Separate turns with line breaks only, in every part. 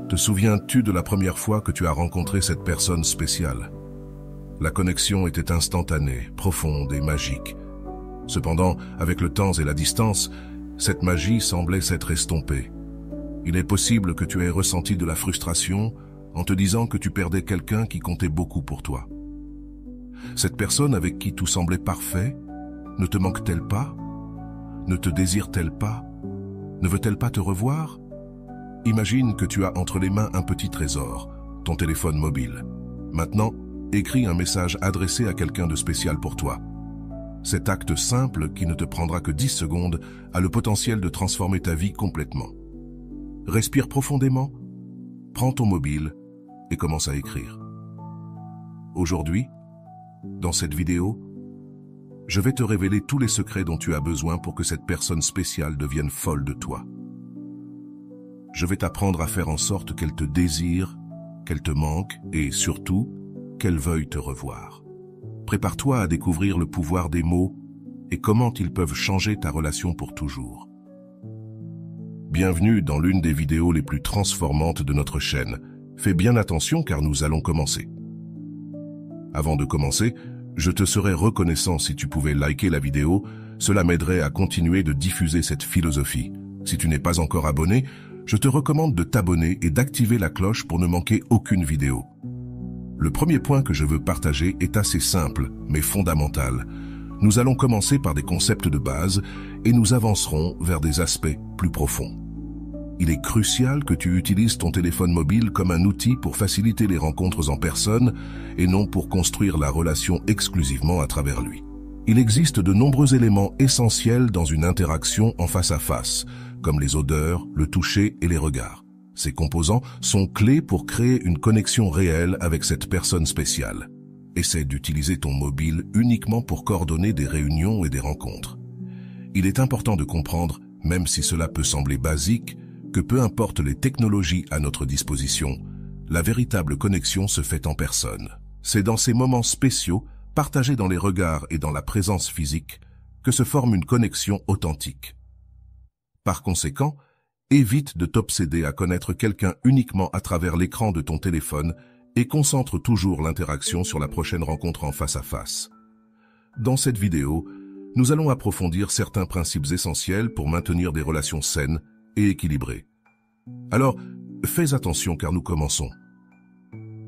Te souviens-tu de la première fois que tu as rencontré cette personne spéciale? La connexion était instantanée, profonde et magique. Cependant, avec le temps et la distance, cette magie semblait s'être estompée. Il est possible que tu aies ressenti de la frustration en te disant que tu perdais quelqu'un qui comptait beaucoup pour toi. Cette personne avec qui tout semblait parfait, ne te manque-t-elle pas? Ne te désire-t-elle pas? Ne veut-elle pas te revoir? Imagine que tu as entre les mains un petit trésor, ton téléphone mobile. Maintenant, écris un message adressé à quelqu'un de spécial pour toi. Cet acte simple, qui ne te prendra que 10 secondes, a le potentiel de transformer ta vie complètement. Respire profondément, prends ton mobile et commence à écrire. Aujourd'hui, dans cette vidéo, je vais te révéler tous les secrets dont tu as besoin pour que cette personne spéciale devienne folle de toi. Je vais t'apprendre à faire en sorte qu'elle te désire, qu'elle te manque et surtout, qu'elle veuille te revoir. Prépare-toi à découvrir le pouvoir des mots et comment ils peuvent changer ta relation pour toujours. Bienvenue dans l'une des vidéos les plus transformantes de notre chaîne. Fais bien attention car nous allons commencer. Avant de commencer, je te serais reconnaissant si tu pouvais liker la vidéo, cela m'aiderait à continuer de diffuser cette philosophie. Si tu n'es pas encore abonné, je te recommande de t'abonner et d'activer la cloche pour ne manquer aucune vidéo. Le premier point que je veux partager est assez simple, mais fondamental. Nous allons commencer par des concepts de base et nous avancerons vers des aspects plus profonds. Il est crucial que tu utilises ton téléphone mobile comme un outil pour faciliter les rencontres en personne et non pour construire la relation exclusivement à travers lui. Il existe de nombreux éléments essentiels dans une interaction en face à face, comme les odeurs, le toucher et les regards. Ces composants sont clés pour créer une connexion réelle avec cette personne spéciale. Essaie d'utiliser ton mobile uniquement pour coordonner des réunions et des rencontres. Il est important de comprendre, même si cela peut sembler basique, que peu importe les technologies à notre disposition, la véritable connexion se fait en personne. C'est dans ces moments spéciaux, partagés dans les regards et dans la présence physique, que se forme une connexion authentique. Par conséquent, évite de t'obséder à connaître quelqu'un uniquement à travers l'écran de ton téléphone et concentre toujours l'interaction sur la prochaine rencontre en face à face. Dans cette vidéo, nous allons approfondir certains principes essentiels pour maintenir des relations saines et équilibrées. Alors, fais attention car nous commençons.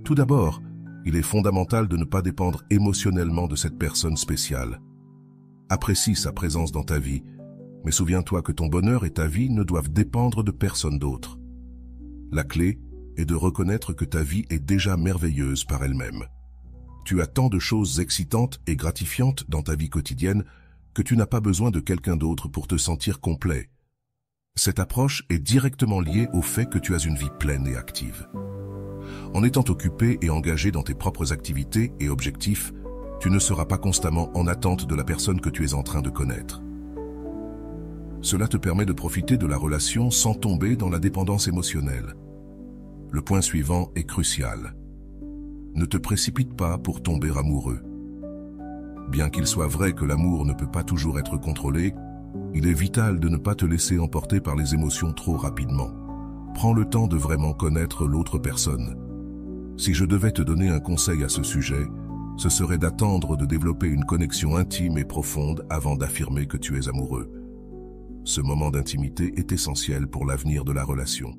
Tout d'abord, il est fondamental de ne pas dépendre émotionnellement de cette personne spéciale. Apprécie sa présence dans ta vie, mais souviens-toi que ton bonheur et ta vie ne doivent dépendre de personne d'autre. La clé est de reconnaître que ta vie est déjà merveilleuse par elle-même. Tu as tant de choses excitantes et gratifiantes dans ta vie quotidienne que tu n'as pas besoin de quelqu'un d'autre pour te sentir complet. Cette approche est directement liée au fait que tu as une vie pleine et active. En étant occupé et engagé dans tes propres activités et objectifs, tu ne seras pas constamment en attente de la personne que tu es en train de connaître. Cela te permet de profiter de la relation sans tomber dans la dépendance émotionnelle. Le point suivant est crucial. Ne te précipite pas pour tomber amoureux. Bien qu'il soit vrai que l'amour ne peut pas toujours être contrôlé, il est vital de ne pas te laisser emporter par les émotions trop rapidement. Prends le temps de vraiment connaître l'autre personne. Si je devais te donner un conseil à ce sujet, ce serait d'attendre de développer une connexion intime et profonde avant d'affirmer que tu es amoureux. Ce moment d'intimité est essentiel pour l'avenir de la relation.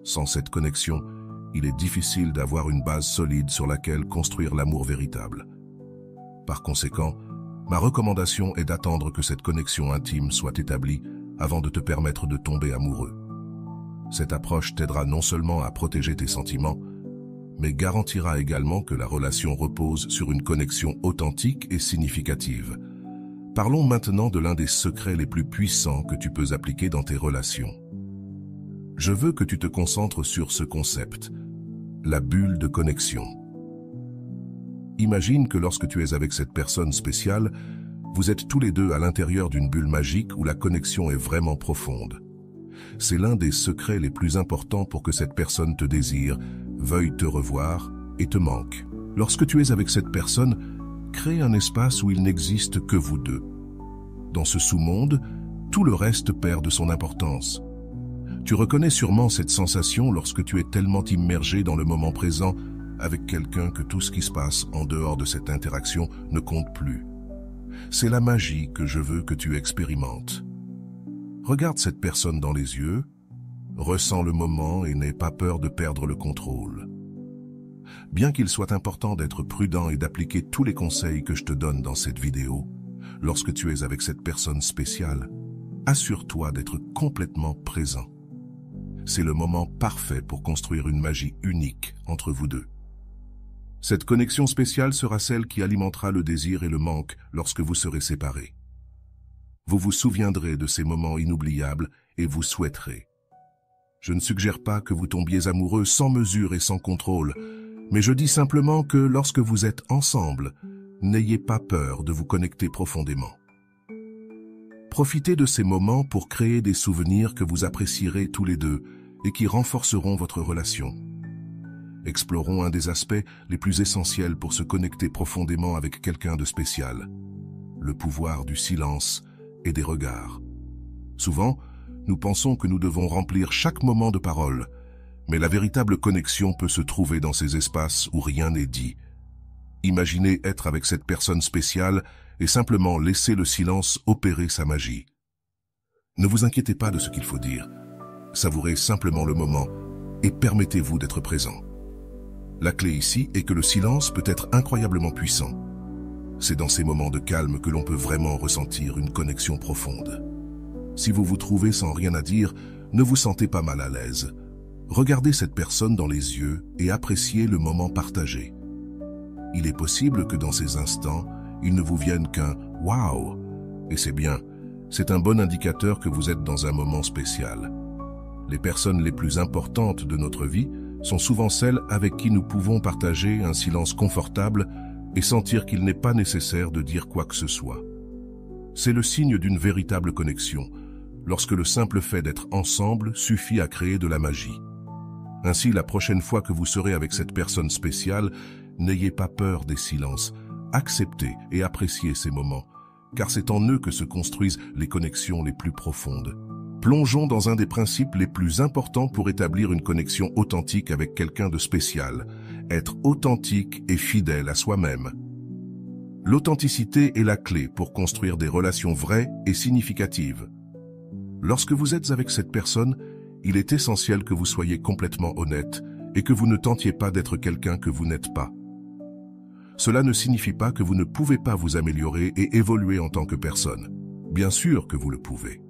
Sans cette connexion, il est difficile d'avoir une base solide sur laquelle construire l'amour véritable. Par conséquent, ma recommandation est d'attendre que cette connexion intime soit établie avant de te permettre de tomber amoureux. Cette approche t'aidera non seulement à protéger tes sentiments, mais garantira également que la relation repose sur une connexion authentique et significative. Parlons maintenant de l'un des secrets les plus puissants que tu peux appliquer dans tes relations. Je veux que tu te concentres sur ce concept, la bulle de connexion. Imagine que lorsque tu es avec cette personne spéciale, vous êtes tous les deux à l'intérieur d'une bulle magique où la connexion est vraiment profonde. C'est l'un des secrets les plus importants pour que cette personne te désire, veuille te revoir et te manque. Lorsque tu es avec cette personne, crée un espace où il n'existe que vous deux. Dans ce sous-monde, tout le reste perd de son importance. Tu reconnais sûrement cette sensation lorsque tu es tellement immergé dans le moment présent avec quelqu'un que tout ce qui se passe en dehors de cette interaction ne compte plus. C'est la magie que je veux que tu expérimentes. Regarde cette personne dans les yeux, ressens le moment et n'aie pas peur de perdre le contrôle. Bien qu'il soit important d'être prudent et d'appliquer tous les conseils que je te donne dans cette vidéo, lorsque tu es avec cette personne spéciale, assure-toi d'être complètement présent. C'est le moment parfait pour construire une magie unique entre vous deux. Cette connexion spéciale sera celle qui alimentera le désir et le manque lorsque vous serez séparés. Vous vous souviendrez de ces moments inoubliables et vous souhaiterez. Je ne suggère pas que vous tombiez amoureux sans mesure et sans contrôle, mais je dis simplement que lorsque vous êtes ensemble, n'ayez pas peur de vous connecter profondément. Profitez de ces moments pour créer des souvenirs que vous apprécierez tous les deux et qui renforceront votre relation. Explorons un des aspects les plus essentiels pour se connecter profondément avec quelqu'un de spécial, le pouvoir du silence et des regards. Souvent, nous pensons que nous devons remplir chaque moment de parole, mais la véritable connexion peut se trouver dans ces espaces où rien n'est dit. Imaginez être avec cette personne spéciale et simplement laisser le silence opérer sa magie. Ne vous inquiétez pas de ce qu'il faut dire. Savourez simplement le moment et permettez-vous d'être présent. La clé ici est que le silence peut être incroyablement puissant. C'est dans ces moments de calme que l'on peut vraiment ressentir une connexion profonde. Si vous vous trouvez sans rien à dire, ne vous sentez pas mal à l'aise. Regardez cette personne dans les yeux et appréciez le moment partagé. Il est possible que dans ces instants, il ne vous vienne qu'un « Waouh !» Et c'est bien, c'est un bon indicateur que vous êtes dans un moment spécial. Les personnes les plus importantes de notre vie sont souvent celles avec qui nous pouvons partager un silence confortable et sentir qu'il n'est pas nécessaire de dire quoi que ce soit. C'est le signe d'une véritable connexion, lorsque le simple fait d'être ensemble suffit à créer de la magie. Ainsi, la prochaine fois que vous serez avec cette personne spéciale, n'ayez pas peur des silences. Acceptez et appréciez ces moments, car c'est en eux que se construisent les connexions les plus profondes. Plongeons dans un des principes les plus importants pour établir une connexion authentique avec quelqu'un de spécial, être authentique et fidèle à soi-même. L'authenticité est la clé pour construire des relations vraies et significatives. Lorsque vous êtes avec cette personne, il est essentiel que vous soyez complètement honnête et que vous ne tentiez pas d'être quelqu'un que vous n'êtes pas. Cela ne signifie pas que vous ne pouvez pas vous améliorer et évoluer en tant que personne. Bien sûr que vous le pouvez.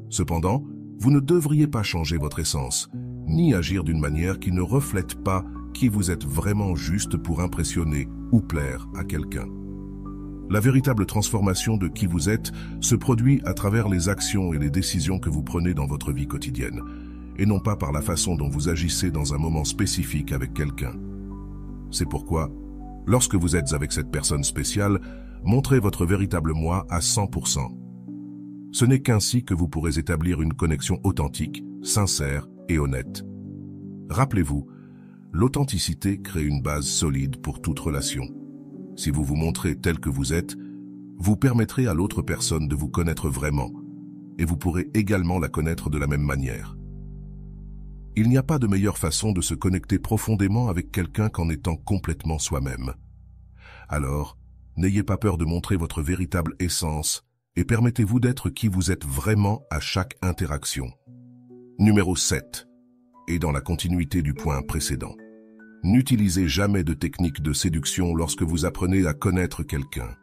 Cependant, vous ne devriez pas changer votre essence, ni agir d'une manière qui ne reflète pas qui vous êtes vraiment juste pour impressionner ou plaire à quelqu'un. La véritable transformation de qui vous êtes se produit à travers les actions et les décisions que vous prenez dans votre vie quotidienne, et non pas par la façon dont vous agissez dans un moment spécifique avec quelqu'un. C'est pourquoi, lorsque vous êtes avec cette personne spéciale, montrez votre véritable moi à 100%. Ce n'est qu'ainsi que vous pourrez établir une connexion authentique, sincère et honnête. Rappelez-vous, l'authenticité crée une base solide pour toute relation. Si vous vous montrez tel que vous êtes, vous permettrez à l'autre personne de vous connaître vraiment, et vous pourrez également la connaître de la même manière. Il n'y a pas de meilleure façon de se connecter profondément avec quelqu'un qu'en étant complètement soi-même. Alors, n'ayez pas peur de montrer votre véritable essence et permettez-vous d'être qui vous êtes vraiment à chaque interaction. Numéro 7. Et dans la continuité du point précédent. N'utilisez jamais de technique de séduction lorsque vous apprenez à connaître quelqu'un.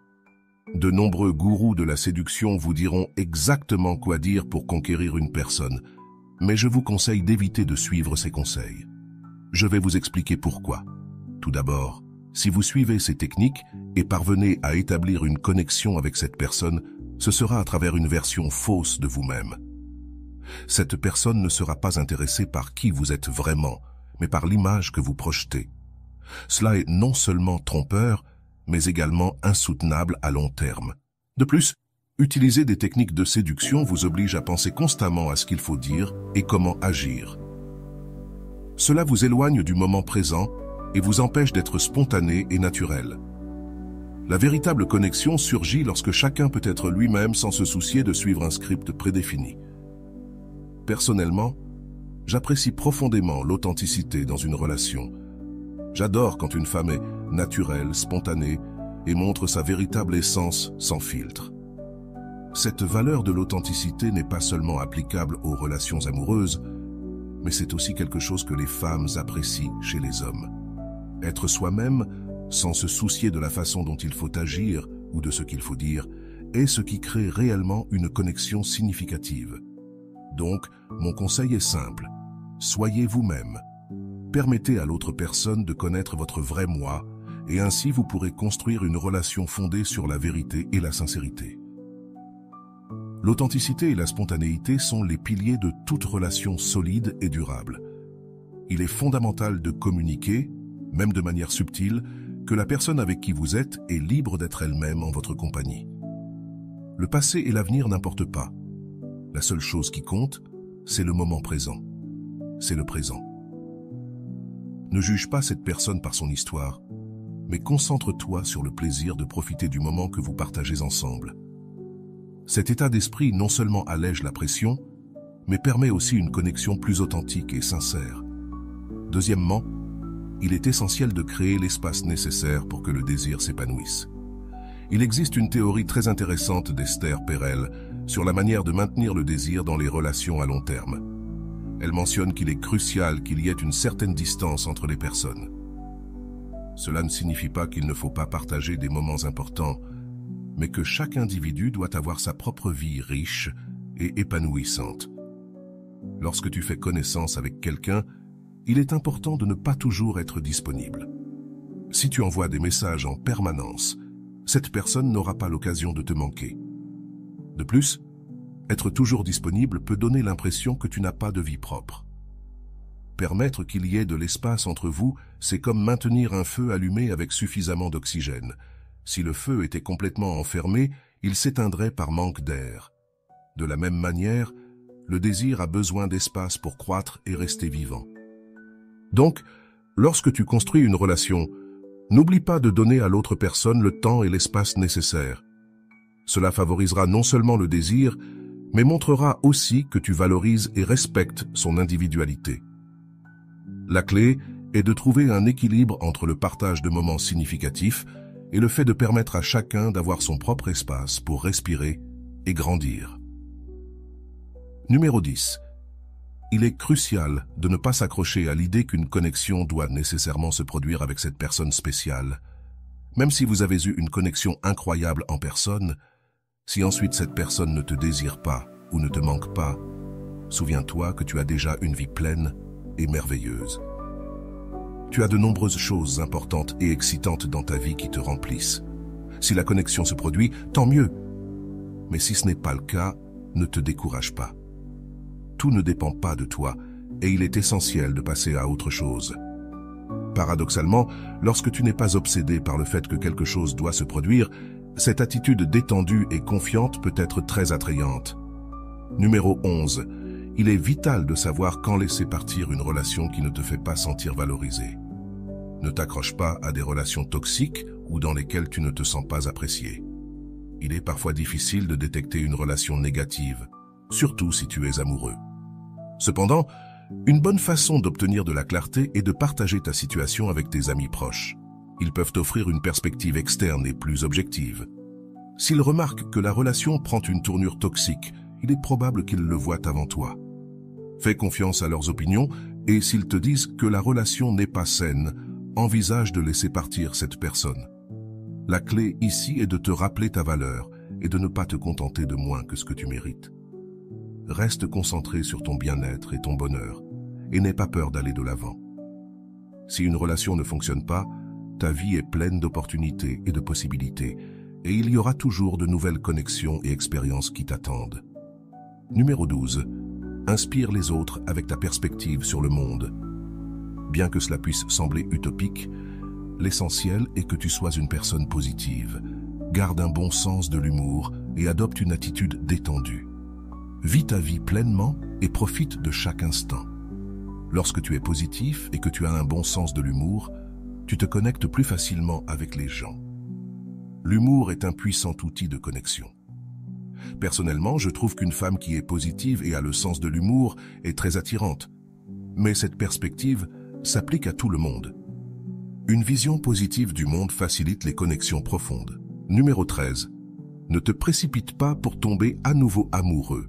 De nombreux gourous de la séduction vous diront exactement quoi dire pour conquérir une personne, mais je vous conseille d'éviter de suivre ces conseils. Je vais vous expliquer pourquoi. Tout d'abord, si vous suivez ces techniques et parvenez à établir une connexion avec cette personne, ce sera à travers une version fausse de vous-même. Cette personne ne sera pas intéressée par qui vous êtes vraiment, mais par l'image que vous projetez. Cela est non seulement trompeur, mais également insoutenable à long terme. De plus, utiliser des techniques de séduction vous oblige à penser constamment à ce qu'il faut dire et comment agir. Cela vous éloigne du moment présent et vous empêche d'être spontané et naturel. La véritable connexion surgit lorsque chacun peut être lui-même sans se soucier de suivre un script prédéfini. Personnellement, J'apprécie profondément l'authenticité dans une relation. J'adore quand une femme est naturelle, spontanée et montre sa véritable essence sans filtre. Cette valeur de l'authenticité n'est pas seulement applicable aux relations amoureuses, mais c'est aussi quelque chose que les femmes apprécient chez les hommes. Être soi-même, sans se soucier de la façon dont il faut agir ou de ce qu'il faut dire, est ce qui crée réellement une connexion significative. Donc, mon conseil est simple. Soyez vous-même. Permettez à l'autre personne de connaître votre vrai moi, et ainsi vous pourrez construire une relation fondée sur la vérité et la sincérité. L'authenticité et la spontanéité sont les piliers de toute relation solide et durable. Il est fondamental de communiquer, même de manière subtile, que la personne avec qui vous êtes est libre d'être elle-même en votre compagnie. Le passé et l'avenir n'importent pas. La seule chose qui compte, c'est le moment présent. C'est le présent. Ne juge pas cette personne par son histoire, mais concentre-toi sur le plaisir de profiter du moment que vous partagez ensemble. Cet état d'esprit non seulement allège la pression, mais permet aussi une connexion plus authentique et sincère. Deuxièmement, il est essentiel de créer l'espace nécessaire pour que le désir s'épanouisse. Il existe une théorie très intéressante d'Esther Perel sur la manière de maintenir le désir dans les relations à long terme. Elle mentionne qu'il est crucial qu'il y ait une certaine distance entre les personnes. Cela ne signifie pas qu'il ne faut pas partager des moments importants, mais que chaque individu doit avoir sa propre vie riche et épanouissante. Lorsque tu fais connaissance avec quelqu'un, il est important de ne pas toujours être disponible. Si tu envoies des messages en permanence, cette personne n'aura pas l'occasion de te manquer. De plus, être toujours disponible peut donner l'impression que tu n'as pas de vie propre. Permettre qu'il y ait de l'espace entre vous, c'est comme maintenir un feu allumé avec suffisamment d'oxygène. Si le feu était complètement enfermé, il s'éteindrait par manque d'air. De la même manière, le désir a besoin d'espace pour croître et rester vivant. Donc, lorsque tu construis une relation, n'oublie pas de donner à l'autre personne le temps et l'espace nécessaires. Cela favorisera non seulement le désir, mais montrera aussi que tu valorises et respectes son individualité. La clé est de trouver un équilibre entre le partage de moments significatifs et le fait de permettre à chacun d'avoir son propre espace pour respirer et grandir. Numéro 10. Il est crucial de ne pas s'accrocher à l'idée qu'une connexion doit nécessairement se produire avec cette personne spéciale. Même si vous avez eu une connexion incroyable en personne, si ensuite cette personne ne te désire pas ou ne te manque pas, souviens-toi que tu as déjà une vie pleine et merveilleuse. Tu as de nombreuses choses importantes et excitantes dans ta vie qui te remplissent. Si la connexion se produit, tant mieux. Mais si ce n'est pas le cas, ne te décourage pas. Tout ne dépend pas de toi et il est essentiel de passer à autre chose. Paradoxalement, lorsque tu n'es pas obsédé par le fait que quelque chose doit se produire, cette attitude détendue et confiante peut être très attrayante. Numéro 11. Il est vital de savoir quand laisser partir une relation qui ne te fait pas sentir valorisé. Ne t'accroche pas à des relations toxiques ou dans lesquelles tu ne te sens pas apprécié. Il est parfois difficile de détecter une relation négative, surtout si tu es amoureux. Cependant, une bonne façon d'obtenir de la clarté est de partager ta situation avec tes amis proches. Ils peuvent t'offrir une perspective externe et plus objective. S'ils remarquent que la relation prend une tournure toxique, il est probable qu'ils le voient avant toi. Fais confiance à leurs opinions et s'ils te disent que la relation n'est pas saine, envisage de laisser partir cette personne. La clé ici est de te rappeler ta valeur et de ne pas te contenter de moins que ce que tu mérites. Reste concentré sur ton bien-être et ton bonheur et n'aie pas peur d'aller de l'avant. Si une relation ne fonctionne pas, ta vie est pleine d'opportunités et de possibilités et il y aura toujours de nouvelles connexions et expériences qui t'attendent. Numéro 12. Inspire les autres avec ta perspective sur le monde. Bien que cela puisse sembler utopique, l'essentiel est que tu sois une personne positive. Garde un bon sens de l'humour et adopte une attitude détendue. Vis ta vie pleinement et profite de chaque instant. Lorsque tu es positif et que tu as un bon sens de l'humour, tu te connectes plus facilement avec les gens. L'humour est un puissant outil de connexion. Personnellement, je trouve qu'une femme qui est positive et a le sens de l'humour est très attirante. Mais cette perspective s'applique à tout le monde. Une vision positive du monde facilite les connexions profondes. Numéro 13. Ne te précipite pas pour tomber à nouveau amoureux.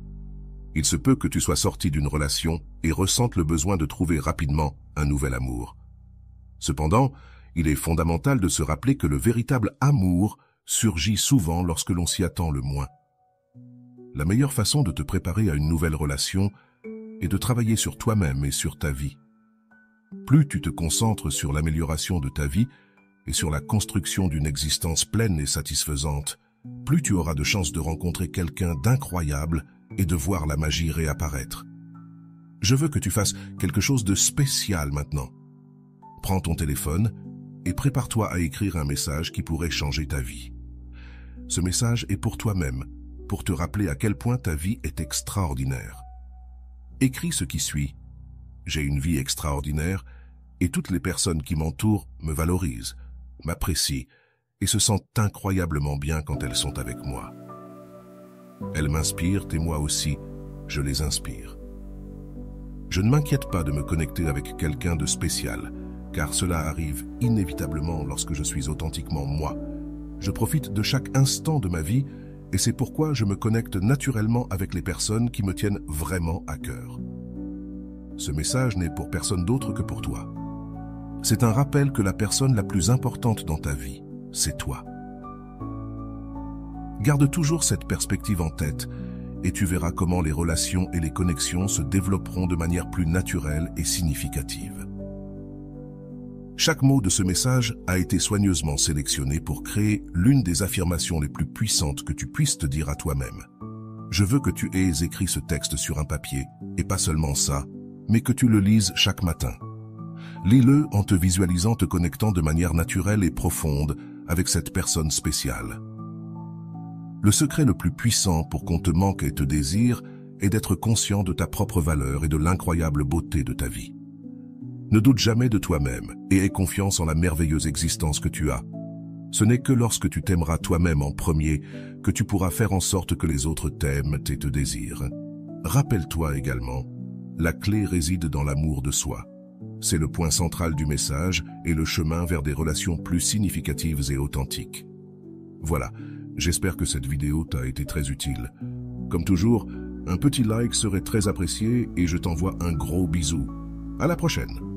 Il se peut que tu sois sorti d'une relation et ressentes le besoin de trouver rapidement un nouvel amour. Cependant, il est fondamental de se rappeler que le véritable amour surgit souvent lorsque l'on s'y attend le moins. La meilleure façon de te préparer à une nouvelle relation est de travailler sur toi-même et sur ta vie. Plus tu te concentres sur l'amélioration de ta vie et sur la construction d'une existence pleine et satisfaisante, plus tu auras de chances de rencontrer quelqu'un d'incroyable et de voir la magie réapparaître. Je veux que tu fasses quelque chose de spécial maintenant. Prends ton téléphone et prépare-toi à écrire un message qui pourrait changer ta vie. Ce message est pour toi-même, pour te rappeler à quel point ta vie est extraordinaire. Écris ce qui suit. J'ai une vie extraordinaire et toutes les personnes qui m'entourent me valorisent, m'apprécient et se sentent incroyablement bien quand elles sont avec moi. Elles m'inspirent et moi aussi, je les inspire. Je ne m'inquiète pas de me connecter avec quelqu'un de spécial, car cela arrive inévitablement lorsque je suis authentiquement moi. Je profite de chaque instant de ma vie et c'est pourquoi je me connecte naturellement avec les personnes qui me tiennent vraiment à cœur. Ce message n'est pour personne d'autre que pour toi. C'est un rappel que la personne la plus importante dans ta vie, c'est toi. Garde toujours cette perspective en tête et tu verras comment les relations et les connexions se développeront de manière plus naturelle et significative. Chaque mot de ce message a été soigneusement sélectionné pour créer l'une des affirmations les plus puissantes que tu puisses te dire à toi-même. Je veux que tu aies écrit ce texte sur un papier, et pas seulement ça, mais que tu le lises chaque matin. Lis-le en te visualisant te connectant de manière naturelle et profonde avec cette personne spéciale. Le secret le plus puissant pour qu'on te manque et te désire est d'être conscient de ta propre valeur et de l'incroyable beauté de ta vie. Ne doute jamais de toi-même et aie confiance en la merveilleuse existence que tu as. Ce n'est que lorsque tu t'aimeras toi-même en premier que tu pourras faire en sorte que les autres t'aiment et te désirent. Rappelle-toi également, la clé réside dans l'amour de soi. C'est le point central du message et le chemin vers des relations plus significatives et authentiques. Voilà, j'espère que cette vidéo t'a été très utile. Comme toujours, un petit like serait très apprécié et je t'envoie un gros bisou. À la prochaine!